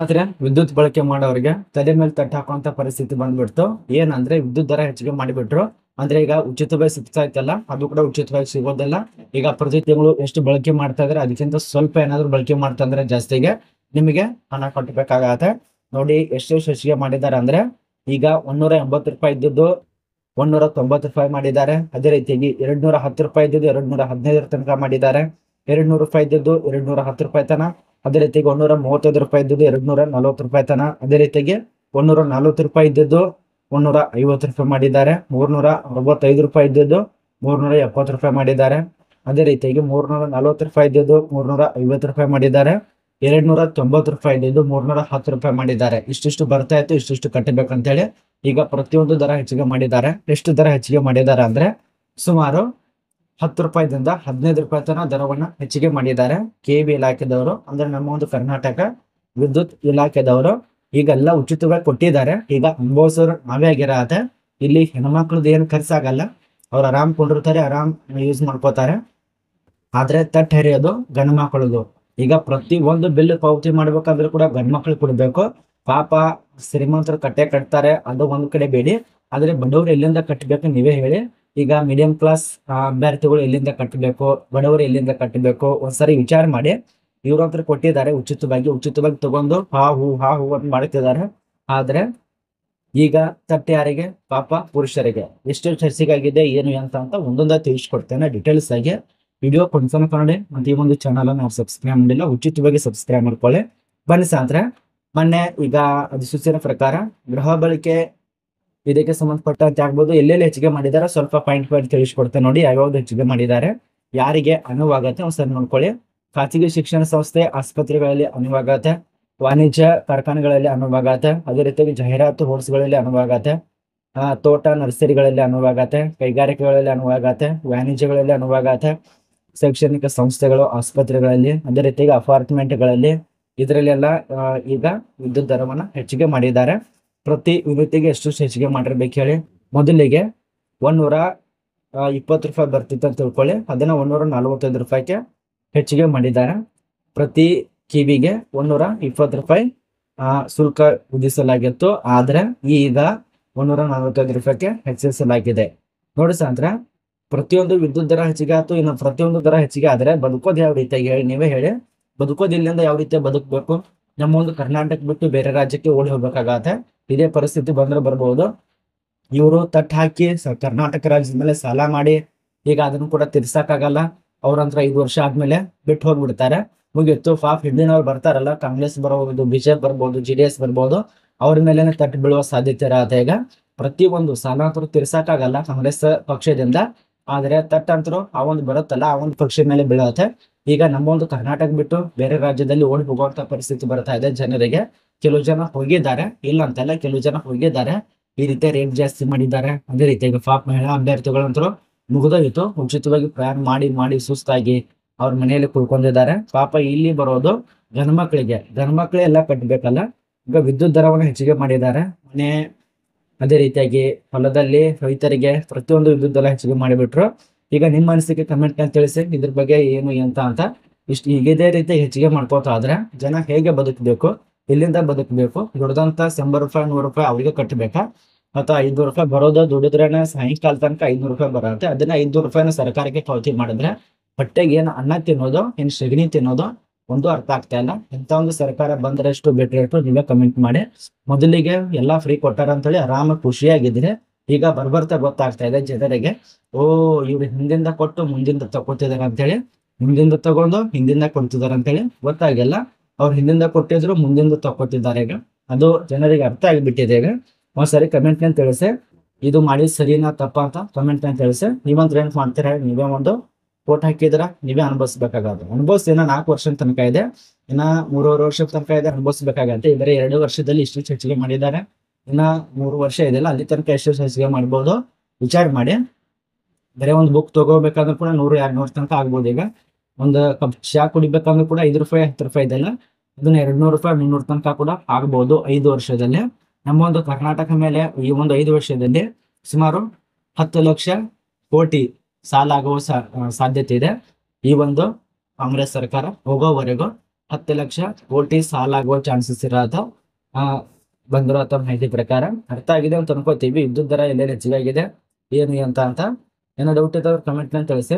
ಆದ್ರೆ ವಿದ್ಯುತ್ ಬಳಕೆ ಮಾಡೋರಿಗೆ ತಲೆ ಮೇಲೆ ತಟ್ಟ ಹಾಕುವಂತ ಪರಿಸ್ಥಿತಿ ಬಂದ್ಬಿಡ್ತು. ಏನಂದ್ರೆ ವಿದ್ಯುತ್ ದರ ಹೆಚ್ಚಿಗೆ ಮಾಡಿಬಿಟ್ರು. ಅಂದ್ರೆ ಈಗ ಉಚಿತವಾಗಿ ಸಿಗ್ತಾ ಇತ್ತಲ್ಲ, ಅದು ಕೂಡ ಉಚಿತವಾಗಿ ಸಿಗೋದಿಲ್ಲ. ಈಗ ಪ್ರತಿ ತಿಂಗಳು ಎಷ್ಟು ಬಳಕೆ ಮಾಡ್ತಾ ಇದ್ರೆ ಅದಕ್ಕಿಂತ ಸ್ವಲ್ಪ ಏನಾದ್ರು ಬಳಕೆ ಮಾಡ್ತಾ ಅಂದ್ರೆ ಜಾಸ್ತಿಗೆ ನಿಮಗೆ ಹಣ ಕಟ್ಟಬೇಕಾಗತ್ತೆ. ನೋಡಿ ಎಷ್ಟು ಹೆಚ್ಚಿಗೆ ಮಾಡಿದ್ದಾರೆ ಅಂದ್ರೆ, ಈಗ 180 ರೂಪಾಯಿ ಇದ್ದದ್ದು 190 ರೂಪಾಯಿ ಮಾಡಿದ್ದಾರೆ. ಅದೇ ರೀತಿಯಾಗಿ 210 ರೂಪಾಯಿ ಇದ್ದದ್ದು 215 ತನಕ ಮಾಡಿದ್ದಾರೆ. 200 ರೂಪಾಯಿ ಇದ್ದದ್ದು 210 ರೂಪಾಯಿ ತನ. ಅದೇ ರೀತಿಯಾಗಿ 135 ರೂಪಾಯಿ ಇದ್ದದ್ದು 240 ರೂಪಾಯಿ ತನ. ಅದೇ ರೀತಿಯಾಗಿ 140 ರೂಪಾಯಿ ಇದ್ದದ್ದು 150 ರೂಪಾಯಿ ಮಾಡಿದ್ದಾರೆ. 365 ರೂಪಾಯಿ ಇದ್ದದ್ದು 370 ರೂಪಾಯಿ ಮಾಡಿದ್ದಾರೆ. ಅದೇ ರೀತಿಯಾಗಿ 340 ರೂಪಾಯಿ ಇದ್ದದ್ದು 350 ರೂಪಾಯಿ ಮಾಡಿದ್ದಾರೆ. 290 ರೂಪಾಯಿ ಇದ್ದದ್ದು 310 ರೂಪಾಯಿ ಮಾಡಿದ್ದಾರೆ. ಇಷ್ಟಿಷ್ಟು ಬರ್ತಾ ಇತ್ತು, ಇಷ್ಟಿಷ್ಟು ಕಟ್ಟಬೇಕಂತೇಳಿ ಈಗ ಪ್ರತಿಯೊಂದು ದರ ಹೆಚ್ಚಿಗೆ ಮಾಡಿದ್ದಾರೆ. ಎಷ್ಟು ದರ ಹೆಚ್ಚಿಗೆ ಮಾಡಿದ್ದಾರೆ ಅಂದ್ರೆ ಸುಮಾರು 10 ರೂಪಾಯಿದಿಂದ 15 ರೂಪಾಯಿ ತನಕ ದರವನ್ನ ಹೆಚ್ಚಿಗೆ ಮಾಡಿದ್ದಾರೆ. ಕೆಬಿ ಇಲಾಖೆದವರು ಅಂದ್ರೆ ನಮ್ಮ ಒಂದು ಕರ್ನಾಟಕ ವಿದ್ಯುತ್ ಇಲಾಖೆದವರು ಈಗೆಲ್ಲ ಉಚಿತವಾಗಿ ಕೊಟ್ಟಿದ್ದಾರೆ. ಈಗ ಅನುಭವಿಸೋರು ನಾವೇ ಆಗಿರತ್ತೆ. ಇಲ್ಲಿ ಹೆಣ್ಮಕ್ಳದ್ದು ಏನು ಖರ್ಚಾಗಲ್ಲ, ಅವ್ರು ಆರಾಮ್ ಕೊಂಡಿರ್ತಾರೆ, ಆರಾಮ್ ಯೂಸ್ ಮಾಡ್ಕೋತಾರೆ. ಆದ್ರೆ ತಟ್ ಹರಿಯೋದು ಗಂಡು ಮಕ್ಕಳದು. ಈಗ ಪ್ರತಿ ಒಂದು ಬಿಲ್ ಪಾವತಿ ಮಾಡ್ಬೇಕಂದ್ರೆ ಕೂಡ ಗಂಡು ಮಕ್ಳು ಕೊಡ್ಬೇಕು. ಪಾಪ ಶ್ರೀಮಂತರು ಕಟ್ತಾರೆ, ಅದು ಒಂದ್ ಕಡೆ ಬೇಡಿ. ಆದ್ರೆ ಬಡವರು ಎಲ್ಲಿಂದ ಕಟ್ಟಬೇಕು ನೀವೇ ಹೇಳಿ. ಈಗ ಮೀಡಿಯಂ ಕ್ಲಾಸ್ ಅಭ್ಯರ್ಥಿಗಳು ಎಲ್ಲಿಂದ ಕಟ್ಟಬೇಕು, ಬಡವರು ಎಲ್ಲಿಂದ ಕಟ್ಟಬೇಕು, ಒಂದ್ಸರಿ ವಿಚಾರ ಮಾಡಿ. ಇವ್ರಂತ್ರ ಕೊಟ್ಟಿದ್ದಾರೆ ಉಚಿತವಾಗಿ ತಗೊಂಡು ಹಾ ಹೂ ಅಂತ ಮಾಡ್ತಿದ್ದಾರೆ. ಆದ್ರೆ ಈಗ ತಟ್ಟೆ ಯಾರಿಗೆ? ಪಾಪ ಪುರುಷರಿಗೆ. ಎಷ್ಟು ಹೆಚ್ಚಿಗಾಗಿದೆ ಏನು ಅಂತ ಒಂದೊಂದ ತಿಳಿಸ್ಕೊಡ್ತೇನೆ ಡೀಟೇಲ್ಸ್ ಆಗಿ. ವಿಡಿಯೋ ಕೊನೆತನಕ ನೋಡಿ. ಮತ್ತೆ ಈ ಒಂದು ಚಾನಲ್ ನಾವು ಸಬ್ಸ್ಕ್ರೈಬ್ ಮಾಡಿಲ್ಲ, ಉಚಿತವಾಗಿ ಸಬ್ಸ್ಕ್ರೈಬ್ ಮಾಡ್ಕೊಳ್ಳಿ. ಬನ್ನಿ ಸಾಂದ್ರೆ, ಮೊನ್ನೆ ಈಗ ಅಧಿಸೂಚನೆ ಪ್ರಕಾರ ಗೃಹ ಬಳಕೆ ಇದಕ್ಕೆ ಸಂಬಂಧಪಟ್ಟಂತೆ ಆಗ್ಬೋದು ಎಲ್ಲೆಲ್ಲಿ ಹೆಚ್ಚಿಗೆ ಮಾಡಿದ್ದಾರೆ ಸ್ವಲ್ಪ ಪಾಯಿಂಟ್ ತಿಳಿಸ್ಕೊಡ್ತೇನೆ ನೋಡಿ. ಯಾವ್ಯಾವ್ದು ಹೆಚ್ಚಿಗೆ ಮಾಡಿದ್ದಾರೆ, ಯಾರಿಗೆ ಅನುವಾಗತ್ತೆ ಒಂದ್ಸರಿ ನೋಡ್ಕೊಳ್ಳಿ. ಖಾಸಗಿ ಶಿಕ್ಷಣ ಸಂಸ್ಥೆ ಆಸ್ಪತ್ರೆಗಳಲ್ಲಿ ಅನುವಾಗತ್ತೆ, ವಾಣಿಜ್ಯ ಕಾರ್ಖಾನೆಗಳಲ್ಲಿ ಅನುವಾಗತ್ತೆ, ಅದೇ ರೀತಿಯಾಗಿ ಜಾಹೀರಾತು ಹೋರ್ಸ್ಗಳಲ್ಲಿ ಅನುವಾಗತ್ತೆ, ತೋಟ ನರ್ಸರಿಗಳಲ್ಲಿ ಅನುವಾಗತ್ತೆ, ಕೈಗಾರಿಕೆಗಳಲ್ಲಿ ಅನುವಾಗತ್ತೆ, ವಾಣಿಜ್ಯಗಳಲ್ಲಿ ಅನುವಾಗತ್ತೆ, ಶೈಕ್ಷಣಿಕ ಸಂಸ್ಥೆಗಳು ಆಸ್ಪತ್ರೆಗಳಲ್ಲಿ, ಅದೇ ರೀತಿಯಾಗಿ ಅಪಾರ್ಟ್ಮೆಂಟ್ಗಳಲ್ಲಿ ಇದರಲ್ಲೆಲ್ಲ ಈಗ ವಿದ್ಯುತ್ ದರವನ್ನ ಹೆಚ್ಚಿಗೆ ಮಾಡಿದ್ದಾರೆ. ಪ್ರತಿ ಯೂನಿಟಿಗೆ ಎಷ್ಟು ಹೆಚ್ಚಿಗೆ ಮಾಡಿರ್ಬೇಕು ಹೇಳಿ. ಮೊದಲಿಗೆ 120 ರೂಪಾಯಿ ಬರ್ತಿತ್ತು ಅಂತ ತಿಳ್ಕೊಳ್ಳಿ, ಅದನ್ನ 145 ರೂಪಾಯಿಗೆ ಹೆಚ್ಚಿಗೆ ಮಾಡಿದ್ದಾರೆ. ಪ್ರತಿ ಕಿವಿಗೆ 120 ರೂಪಾಯಿ ಶುಲ್ಕ ವಿಧಿಸಲಾಗಿತ್ತು. ಆದ್ರೆ ಈಗ 145 ರೂಪಾಯಿಗೆ ಹೆಚ್ಚಿಸಲಾಗಿದೆ. ನೋಡಿ ಸಾಂದ್ರ, ಪ್ರತಿಯೊಂದು ವಿದ್ಯುತ್ ದರ ಹೆಚ್ಚಿಗೆ ಆಯ್ತು. ಇನ್ನು ಪ್ರತಿಯೊಂದು ದರ ಹೆಚ್ಚಿಗೆ ಆದ್ರೆ ಬದುಕೋದು ಯಾವ ರೀತಿಯಾಗಿ ಹೇಳಿ, ನೀವೇ ಹೇಳಿ. ಬದುಕೋದು ಇಲ್ಲಿಂದ ಯಾವ ರೀತಿ ಬದುಕಬೇಕು? ನಮ್ಮ ಒಂದು ಕರ್ನಾಟಕ ಬಿಟ್ಟು ಬೇರೆ ರಾಜ್ಯಕ್ಕೆ ಓಡಿ ಹೋಗ್ಬೇಕಾಗತ್ತೆ. ಇದೇ ಪರಿಸ್ಥಿತಿ ಬಂದ್ರೆ ಬರ್ಬಹುದು. ಇವರು ತಟ್ಟು ಹಾಕಿ ಕರ್ನಾಟಕ ರಾಜ್ಯದ ಮೇಲೆ ಸಾಲ ಮಾಡಿ ಈಗ ಅದನ್ನು ಕೂಡ ತೀರ್ಸಕ್ಕಾಗಲ್ಲ. ಅವ್ರಂತ್ರ 5 ವರ್ಷ ಆದ್ಮೇಲೆ ಬಿಟ್ಟು ಹೋಗ್ಬಿಡ್ತಾರೆ, ಮುಗಿತ್ತು. ಪಾಪ ಹಿಂದಿನವ್ರು ಬರ್ತಾರಲ್ಲ, ಕಾಂಗ್ರೆಸ್ ಬರ್ಬೋದು, ಬಿಜೆಪಿ ಬರ್ಬೋದು, JDS ಬರ್ಬೋದು, ಅವ್ರ ಮೇಲೆನೆ ತಟ್ಟು ಬೀಳುವ ಸಾಧ್ಯತೆ ಇರತ್ತೆ. ಈಗ ಪ್ರತಿ ಒಂದು ಸಾಲ ಅಂತರೂ ತೀರ್ಸಕ್ಕಾಗಲ್ಲ ಕಾಂಗ್ರೆಸ್ ಪಕ್ಷದಿಂದ. ಆದ್ರೆ ತಟ್ಟಂತರೂ ಆ ಒಂದು ಬರುತ್ತಲ್ಲ, ಆ ಒಂದು ಪಕ್ಷದ ಮೇಲೆ ಬೀಳತ್ತೆ. ಈಗ ನಮ್ಮ ಒಂದು ಕರ್ನಾಟಕ ಬಿಟ್ಟು ಬೇರೆ ರಾಜ್ಯದಲ್ಲಿ ಓಡಿ ಹೋಗುವಂತ ಪರಿಸ್ಥಿತಿ ಬರ್ತಾ ಇದೆ ಜನರಿಗೆ. ಕೆಲವು ಜನ ಹೋಗಿದ್ದಾರೆ, ಇಲ್ಲ ಅಂತಲ್ಲ, ಕೆಲವು ಜನ ಹೋಗಿದ್ದಾರೆ. ಈ ರೀತಿ ರೇಟ್ ಜಾಸ್ತಿ ಮಾಡಿದ್ದಾರೆ. ಅದೇ ರೀತಿಯಾಗಿ ಪಾಪ ಮಹಿಳಾ ಅಭ್ಯರ್ಥಿಗಳಂತರೂ ಮುಗಿದೋಗಿತ್ತು. ಉಚಿತವಾಗಿ ಪ್ರಯಾಣ ಮಾಡಿ ಸುಸ್ತಾಗಿ ಅವ್ರ ಮನೆಯಲ್ಲಿ ಕುಳ್ಕೊಂಡಿದ್ದಾರೆ. ಪಾಪ ಇಲ್ಲಿ ಬರೋದು ಗಂಡು ಮಕ್ಕಳೇ ಎಲ್ಲ ಕಟ್ಟಬೇಕಲ್ಲ. ಈಗ ವಿದ್ಯುತ್ ದರವನ್ನು ಹೆಚ್ಚಿಗೆ ಮಾಡಿದ್ದಾರೆ. ಮನೆ ಅದೇ ರೀತಿಯಾಗಿ ಹೊಲದಲ್ಲಿ ರೈತರಿಗೆ ಪ್ರತಿಯೊಂದು ವಿದ್ಯುತ್ ದರ ಹೆಚ್ಚಿಗೆ ಮಾಡಿಬಿಟ್ರು. ಈಗ ನಿಮ್ಮ ಅನಿಸಿಕೆ ಕಮೆಂಟ್ ನಲ್ಲಿ ತಿಳಿಸಿ, ಇದ್ರ ಬಗ್ಗೆ ಏನು ಅಂತ. ಇಷ್ಟು ಇದೇ ರೀತಿ ಹೆಚ್ಚಿಗೆ ಮಾಡ್ಕೋತಾ ಆದ್ರೆ ಜನ ಹೇಗೆ ಬದುಕಬೇಕು, ಎಲ್ಲಿಂದ ಬದುಕಬೇಕು? ದುಡ್ದಂತ 100 ರೂಪಾಯಿ 100 ರೂಪಾಯಿ ಅವ್ರಿಗೆ ಕಟ್ಟಬೇಕಾ? ಅಥವಾ 500 ರೂಪಾಯಿ ಬರೋದು ದುಡಿದ್ರೇನೆ ಸಾಯಂಕಾಲ ತನಕ 500 ರೂಪಾಯಿ ಬರುತ್ತೆ. ಅದನ್ನ 500 ರೂಪಾಯಿನ ಸರ್ಕಾರಕ್ಕೆ ಪಾವತಿ ಮಾಡಿದ್ರೆ ಹೊಟ್ಟೆಗೆ ಏನು ಅನ್ನ ತಿನ್ನೋದು, ಏನು ಸಗಣಿ ತಿನ್ನೋದು ಒಂದು ಅರ್ಥ ಆಗ್ತಾ ಇಲ್ಲ. ಎಂತ ಒಂದು ಸರ್ಕಾರ ಬಂದ್ರೆ ಎಷ್ಟು ಬೆಟ್ರ್ ಎಷ್ಟು ನೀವೇ ಕಮೆಂಟ್ ಮಾಡಿ. ಮೊದಲಿಗೆ ಎಲ್ಲಾ ಫ್ರೀ ಕೊಟ್ಟಾರ ಅಂತೇಳಿ ಆರಾಮಾಗಿ ಖುಷಿಯಾಗಿದ್ರೆ, ಈಗ ಬರ್ಬರ್ತಾ ಗೊತ್ತಾಗ್ತಾ ಇದೆ ಜನರಿಗೆ, ಓ ಇವ್ರು ಹಿಂದಿಂದ ಕೊಟ್ಟು ಮುಂದಿಂದ ತಗೋತಿದಾರೆ ಅಂತೇಳಿ, ಮುಂದಿಂದ ತಗೊಂಡು ಹಿಂದಿಂದ ಕೊಡ್ತಿದಾರೆ ಅಂತೇಳಿ ಗೊತ್ತಾಗಿಲ್ಲ. ಅವ್ರು ಹಿಂದಿಂದ ಕೊಟ್ಟಿದ್ರು, ಮುಂದಿಂದ ತಗೋತಿದ್ದಾರೆ. ಈಗ ಅದು ಜನರಿಗೆ ಅರ್ಥ ಆಗಿಬಿಟ್ಟಿದೆ. ಈಗ ಒಂದ್ಸರಿ ಕಮೆಂಟ್ ನಲ್ಲಿ ತಿಳಿಸಿ, ಇದು ಮಾಡಿ ಸರಿನಾ ತಪ್ಪ ಅಂತ ಕಮೆಂಟ್ ನಲ್ಲಿ ತಿಳಿಸಿ. ನೀವಂದ್ರೆ ಏನ್ ಮಾಡ್ತೀರಾ? ನೀವೇ ಒಂದು ವೋಟ್ ಹಾಕಿದ್ರ ನೀವೇ ಅನುಭವಿಸ್ಬೇಕಾಗತ್ತೆ. ಅನುಭವಿಸಿ ಇನ್ನ 4 ವರ್ಷದ ತನಕ ಇದೆ, ಇನ್ನ 3.5 ವರ್ಷದ ತನಕ ಇದೆ, ಅನುಭವಿಸ್ಬೇಕಾಗತ್ತೆ. ಬರೀ 2 ವರ್ಷದಲ್ಲಿ ಇಷ್ಟು ಹೆಚ್ಚಿಗೆ ಮಾಡಿದ್ದಾರೆ. ಇನ್ನ 3 ವರ್ಷ ಇದೆಯಲ್ಲ, ಅಲ್ಲಿ ತನಕ ಎಷ್ಟು ಹೆಚ್ಚಿಗೆ ಮಾಡ್ಬೋದು ವಿಚಾರ ಮಾಡಿ. ಬರೀ ಒಂದು ಬುಕ್ ತಗೋಬೇಕಂದ್ರೆ ಕೂಡ 100-200 ತನಕ ಆಗ್ಬೋದು. ಈಗ ಒಂದು ಕಪ್ ಚಾ ಕುಡಿಬೇಕಂದ್ರೆ ಕೂಡ 5 ರೂಪಾಯಿ 10 ರೂಪಾಯಿ ಇದೆಲ್ಲ, ಅದನ್ನ 200 ರೂಪಾಯಿ 300 ತನಕ ಕೂಡ ಆಗ್ಬೋದು 5 ವರ್ಷದಲ್ಲಿ. ನಮ್ಮ ಒಂದು ಕರ್ನಾಟಕ ಮೇಲೆ ಈ ಒಂದು 5 ವರ್ಷದಲ್ಲಿ ಸುಮಾರು 10 ಲಕ್ಷ ಕೋಟಿ ಸಾಲ ಆಗುವ ಸಾಧ್ಯತೆ ಇದೆ. ಈ ಒಂದು ಕಾಂಗ್ರೆಸ್ ಸರ್ಕಾರ ಹೋಗೋವರೆಗೂ 10 ಲಕ್ಷ ಕೋಟಿ ಸಾಲ ಆಗುವ ಚಾನ್ಸಸ್ ಇರೋದು ಬಂದಿರೋ ಮಾಹಿತಿ ಪ್ರಕಾರ. ಅರ್ಥ ಆಗಿದೆ ಅಂತ ಅನ್ಕೋತೀವಿ. ವಿದ್ಯುತ್ ದರ ಎಲ್ಲೆಲ್ಲಿ ಹೆಚ್ಚಿಗೆ ಆಗಿದೆ ಏನು ಅಂತ ಏನೋ ಡೌಟ್ ಇದ್ದವ್ರು ಕಮೆಂಟ್ ತಿಳಿಸಿ.